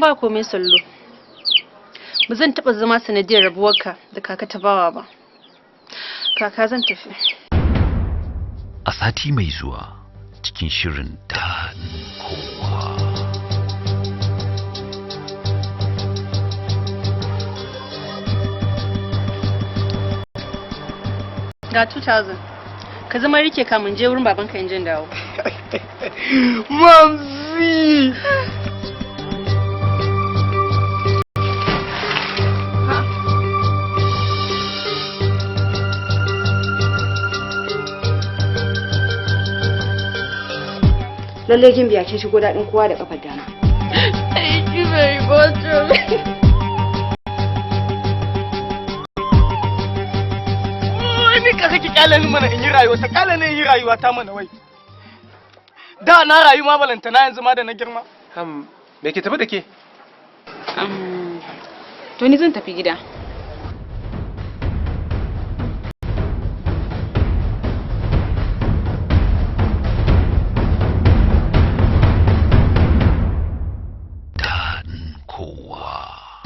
Ba komai sallo. Ba zan taɓa zama sanadiyar rabuwarka da kaka ta bawa ba. Kaka zan tafi. A sati mai zuwa cikin shirin Dadin Kowa. Ga 2000. Ka zama rike kamun je wurin babanka in jin dawo. Mamsi! Lallai kin biya kin shigo daɗin kowa da kafar dama. Thank you very much. Ni ka kake kyale ni mana in yi rayuwa ta kyale ne in yi rayuwa ta mana wai. Da na rayu ma balanta na yanzu ma da na girma. Me ke tafi da ke? To ni zan tafi gida.